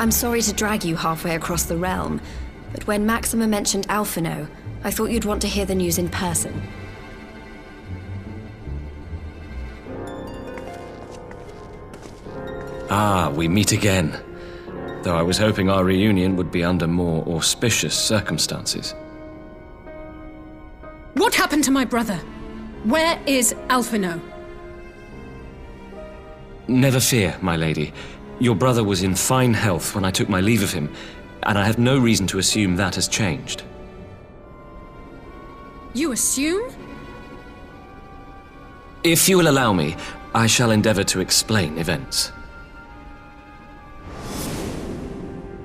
I'm sorry to drag you halfway across the realm, but when Maxima mentioned Alphino, I thought you'd want to hear the news in person. Ah, we meet again. Though I was hoping our reunion would be under more auspicious circumstances. What happened to my brother? Where is Alphino? Never fear, my lady. Your brother was in fine health when I took my leave of him, and I have no reason to assume that has changed. You assume? If you will allow me, I shall endeavor to explain events.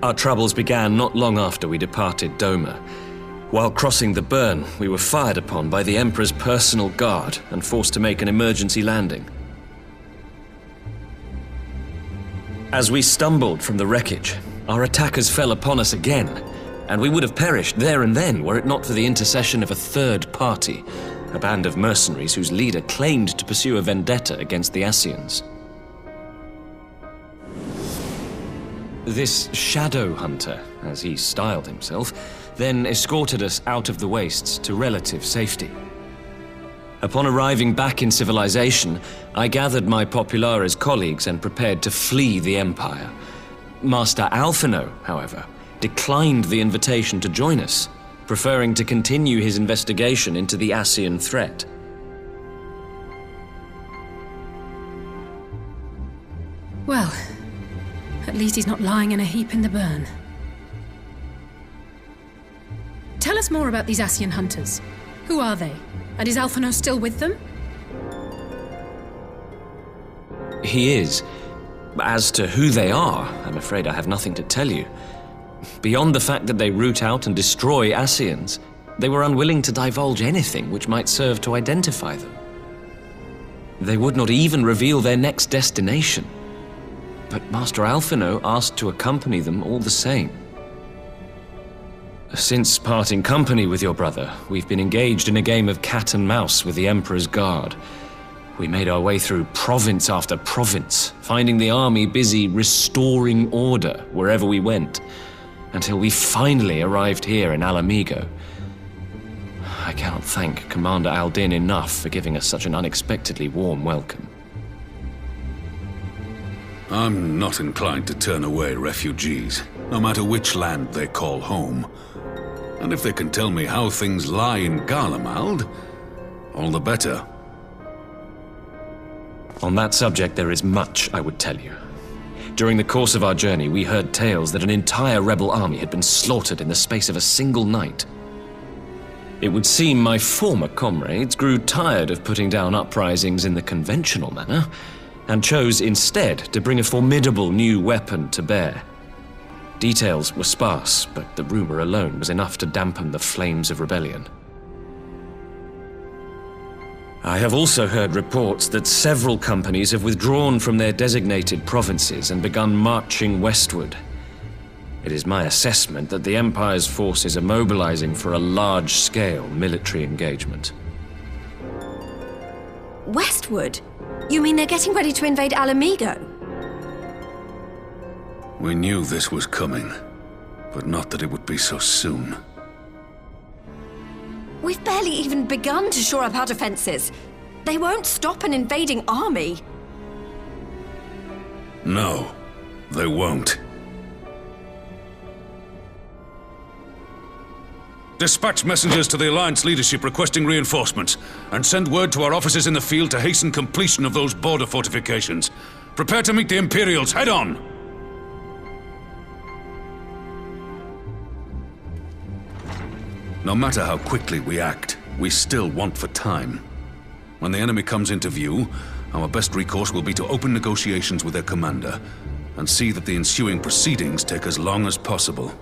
Our troubles began not long after we departed Doma. While crossing the burn, we were fired upon by the Emperor's personal guard and forced to make an emergency landing. As we stumbled from the wreckage, our attackers fell upon us again, and we would have perished there and then were it not for the intercession of a third party, a band of mercenaries whose leader claimed to pursue a vendetta against the Ascians. This shadow hunter, as he styled himself, then escorted us out of the wastes to relative safety. Upon arriving back in civilization, I gathered my Populares colleagues and prepared to flee the Empire. Master Alphino, however, declined the invitation to join us, preferring to continue his investigation into the Ascian threat. Well, at least he's not lying in a heap in the burn. Tell us more about these Ascian hunters. Who are they? And is Alphino still with them? He is. As to who they are, I'm afraid I have nothing to tell you. Beyond the fact that they root out and destroy Ascians, they were unwilling to divulge anything which might serve to identify them. They would not even reveal their next destination. But Master Alphino asked to accompany them all the same. Since parting company with your brother, we've been engaged in a game of cat and mouse with the Emperor's guard. We made our way through province after province, finding the army busy restoring order wherever we went, until we finally arrived here in Alamigo. I cannot thank Commander Aldin enough for giving us such an unexpectedly warm welcome. I'm not inclined to turn away refugees, no matter which land they call home. And if they can tell me how things lie in Garlemald, all the better. On that subject, there is much I would tell you. During the course of our journey, we heard tales that an entire rebel army had been slaughtered in the space of a single night. It would seem my former comrades grew tired of putting down uprisings in the conventional manner, and chose instead to bring a formidable new weapon to bear. Details were sparse, but the rumor alone was enough to dampen the flames of rebellion. I have also heard reports that several companies have withdrawn from their designated provinces and begun marching westward. It is my assessment that the Empire's forces are mobilizing for a large-scale military engagement. Westward? You mean they're getting ready to invade Alamigo? We knew this was coming, but not that it would be so soon. We've barely even begun to shore up our defenses. They won't stop an invading army. No, they won't. Dispatch messengers to the Alliance leadership requesting reinforcements, and send word to our officers in the field to hasten completion of those border fortifications. Prepare to meet the Imperials head on! No matter how quickly we act, we still want for time. When the enemy comes into view, our best recourse will be to open negotiations with their commander, and see that the ensuing proceedings take as long as possible.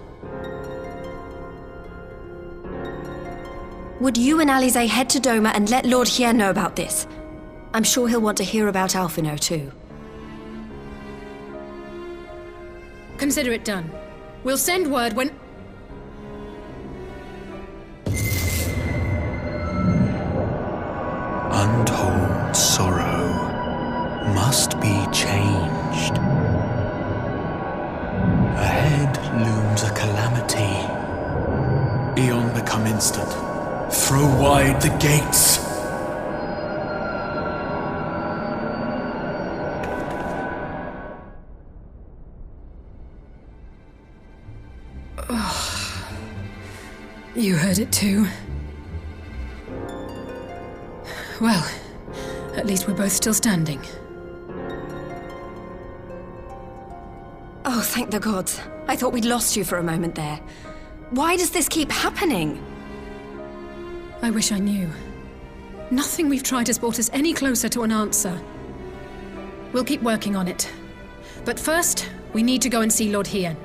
Would you and Alize head to Doma and let Lord Hier know about this? I'm sure he'll want to hear about Alphino too. Consider it done. We'll send word when... Untold sorrow must be changed. A looms a calamity. Beyond become instant. Throw wide the gates! You heard it too. Well, at least we're both still standing. Oh, thank the gods. I thought we'd lost you for a moment there. Why does this keep happening? I wish I knew. Nothing we've tried has brought us any closer to an answer. We'll keep working on it. But first, we need to go and see Lord Hien.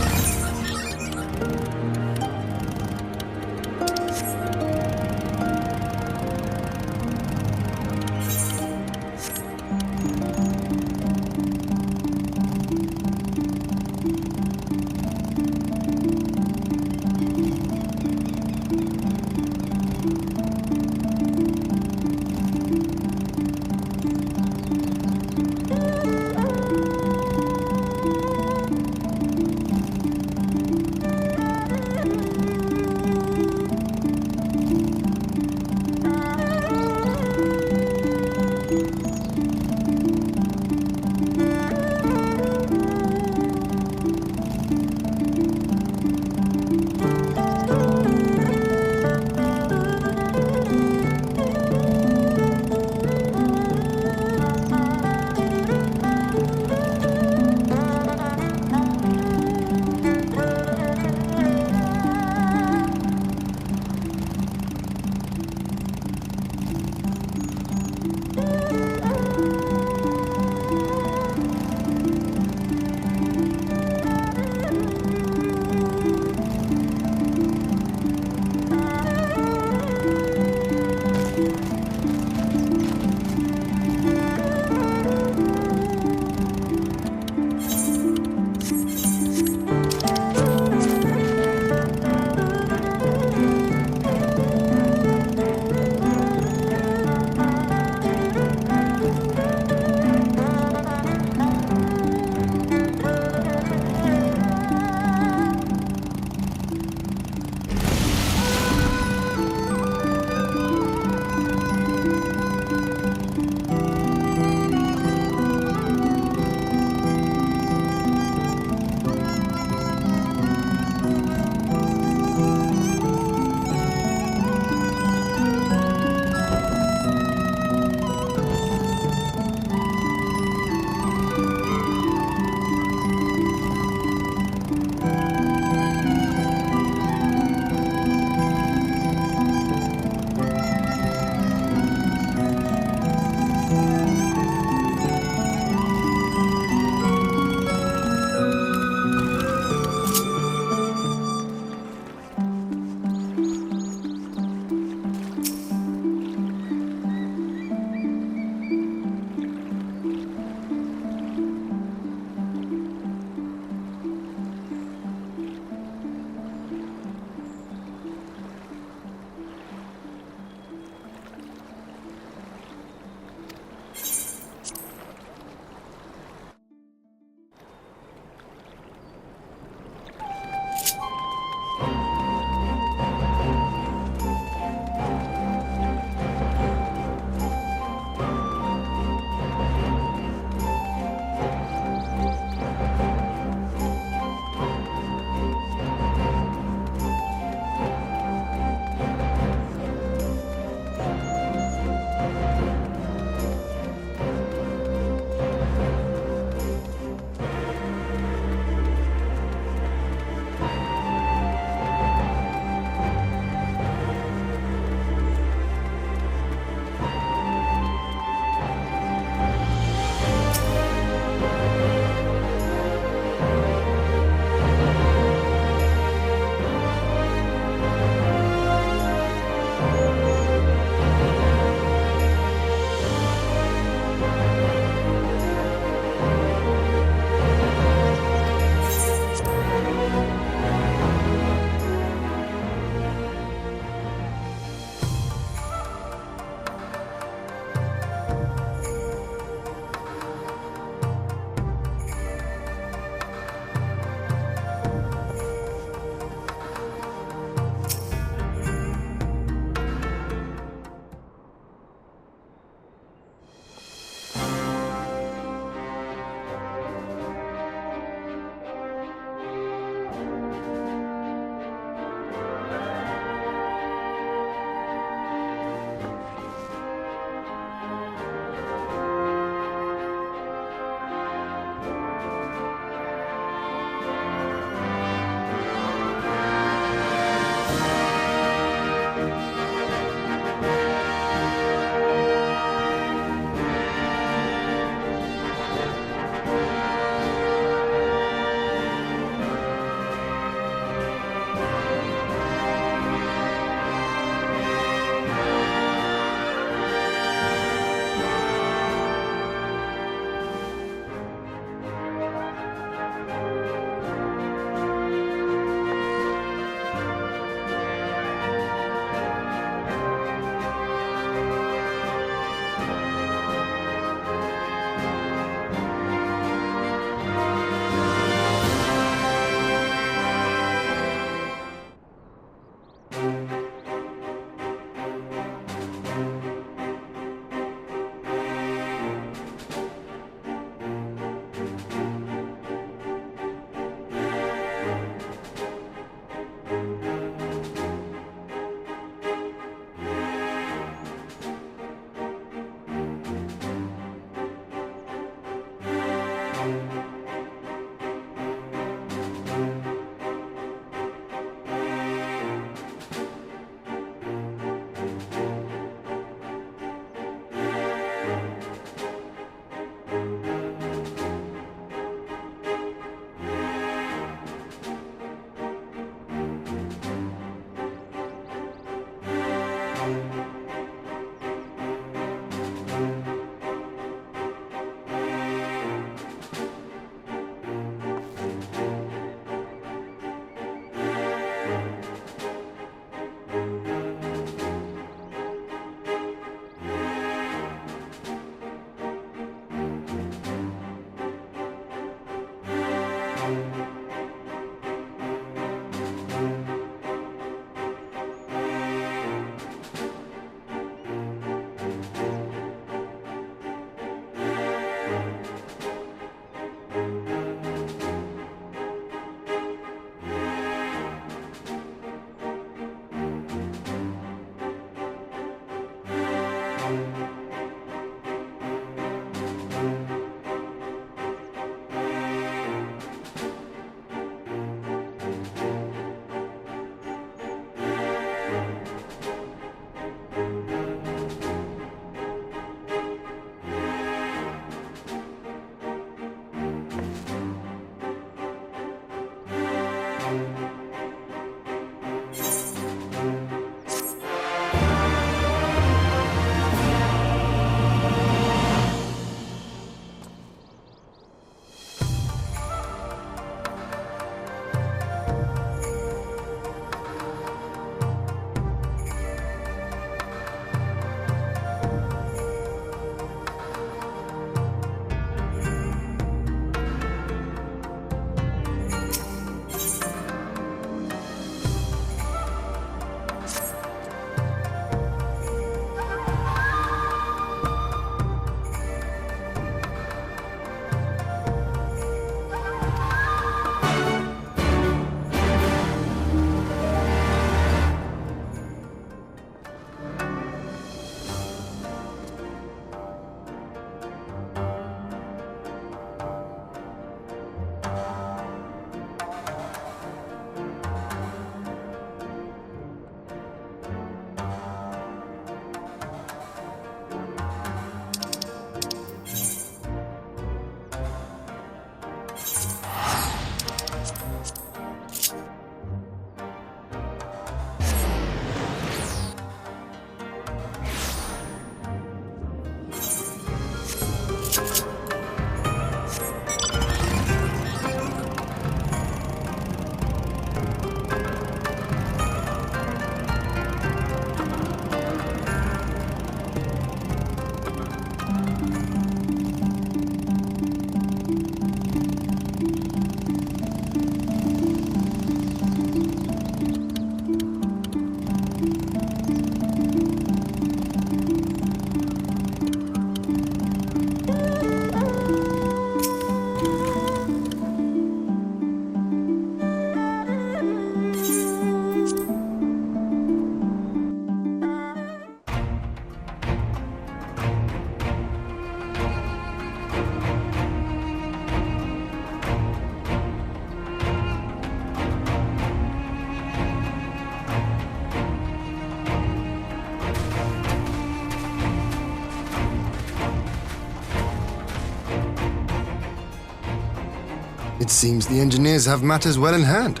It seems the engineers have matters well in hand.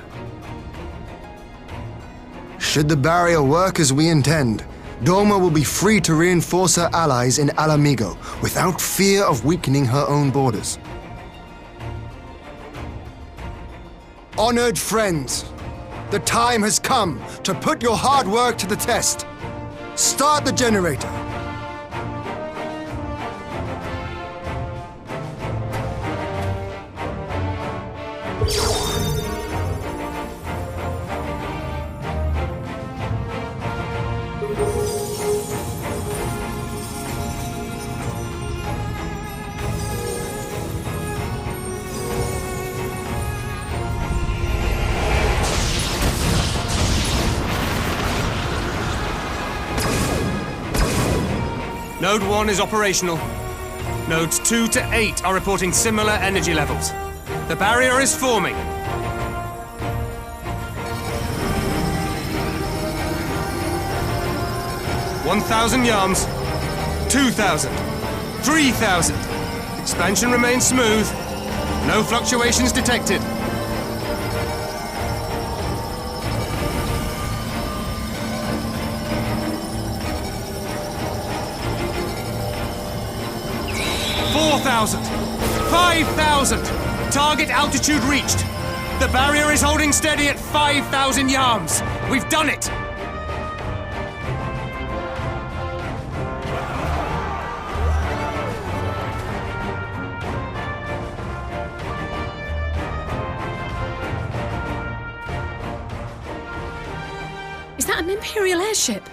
Should the barrier work as we intend, Doma will be free to reinforce her allies in Alamigo without fear of weakening her own borders. Honored friends, the time has come to put your hard work to the test. Start the generator. Node 1 is operational. Nodes 2 to 8 are reporting similar energy levels. The barrier is forming. $1,000 yards. 2,000. 3,000. Expansion remains smooth. No fluctuations detected. $4,000. 5,000. Target altitude reached. The barrier is holding steady at 5,000 yards. We've done it. Is that an Imperial airship?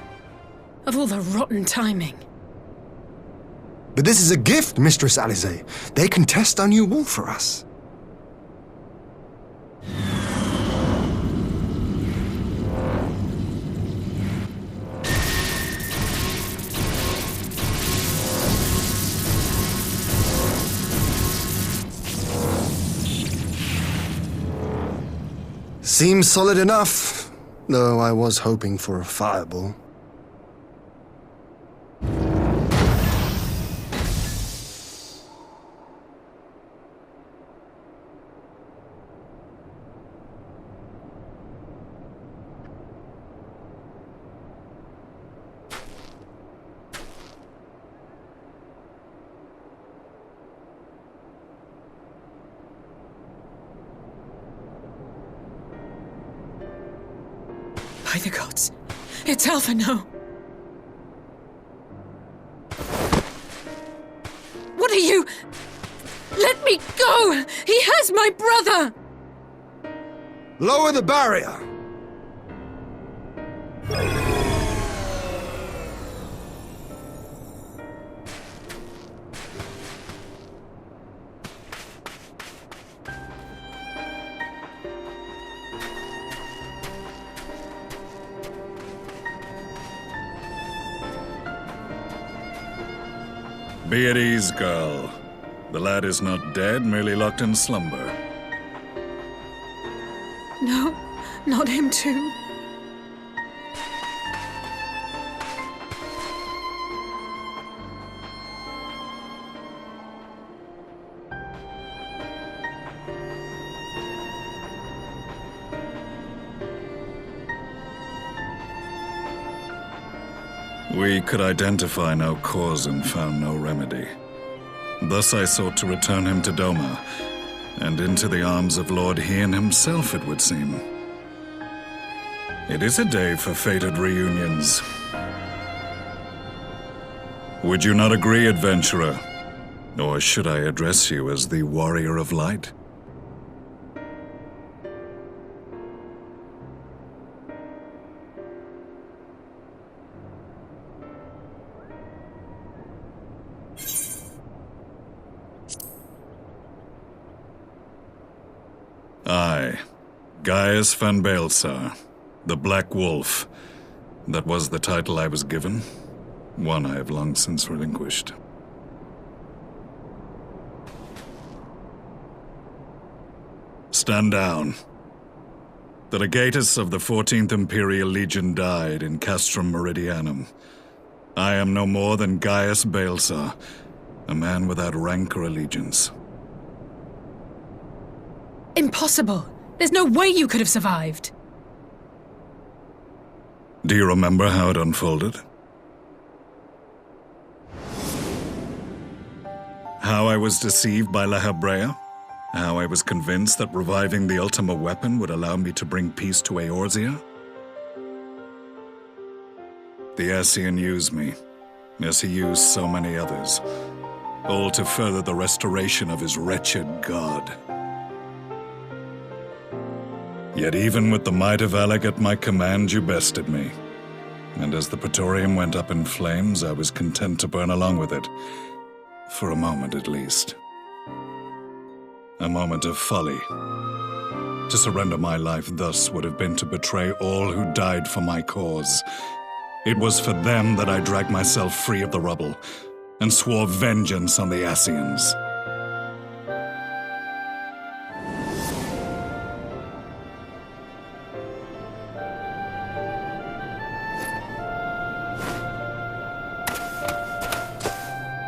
Of all the rotten timing. But this is a gift, Mistress Alize. They can test our new wall for us. Seems solid enough, though I was hoping for a fireball. By the gods, it's Alphino. What are you? Let me go! He has my brother! Lower the barrier! Be at ease, girl. The lad is not dead, merely locked in slumber. No, not him too. We could identify no cause and found no remedy. Thus I sought to return him to Doma, and into the arms of Lord Hien himself, it would seem. It is a day for fated reunions. Would you not agree, adventurer? Or should I address you as the Warrior of Light? I, Gaius van Baelsar, the Black Wolf. That was the title I was given, one I have long since relinquished. Stand down. The legatus of the 14th Imperial Legion died in Castrum Meridianum. I am no more than Gaius Baelsar, a man without rank or allegiance. Impossible! There's no way you could have survived! Do you remember how it unfolded? How I was deceived by La Habrea? How I was convinced that reviving the Ultima weapon would allow me to bring peace to Eorzea? The Ascian used me, as he used so many others, all to further the restoration of his wretched god. Yet even with the might of Alec at my command, you bested me. And as the Praetorium went up in flames, I was content to burn along with it. For a moment at least. A moment of folly. To surrender my life thus would have been to betray all who died for my cause. It was for them that I dragged myself free of the rubble, and swore vengeance on the Ascians.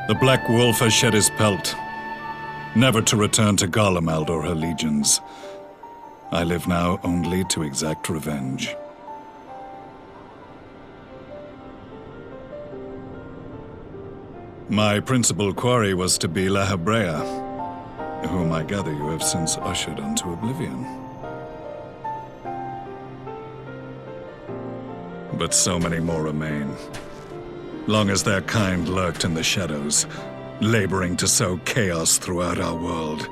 The Black Wolf has shed his pelt, never to return to Garlemald or her legions. I live now only to exact revenge. My principal quarry was to be La Habrea, whom I gather you have since ushered unto oblivion. But so many more remain. Long as their kind lurked in the shadows, laboring to sow chaos throughout our world,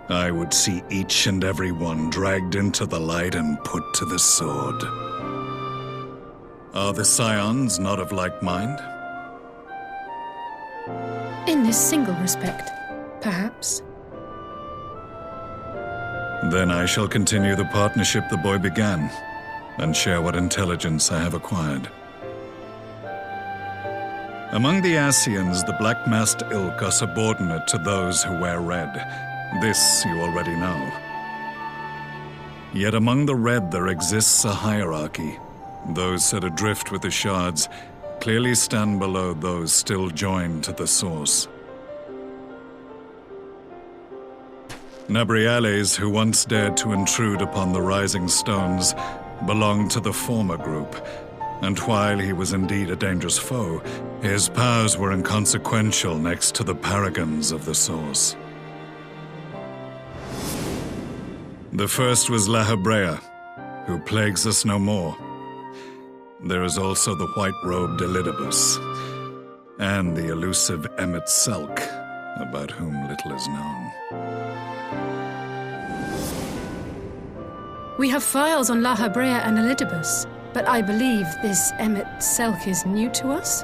I would see each and every one dragged into the light and put to the sword. Are the Scions not of like mind? In this single respect, perhaps. Then I shall continue the partnership the boy began, and share what intelligence I have acquired. Among the Ascians, the Black-Masked Ilk are subordinate to those who wear red. This you already know. Yet among the Red there exists a hierarchy. Those set adrift with the shards clearly stand below those still joined to the source. Nabriales, who once dared to intrude upon the Rising Stones, belonged to the former group, and while he was indeed a dangerous foe, his powers were inconsequential next to the paragons of the Source. The first was La Habrea, who plagues us no more. There is also the white-robed Elidibus, and the elusive Emmet Selk, about whom little is known. We have files on La Habrea and Elidibus, but I believe this Emmet Selk is new to us?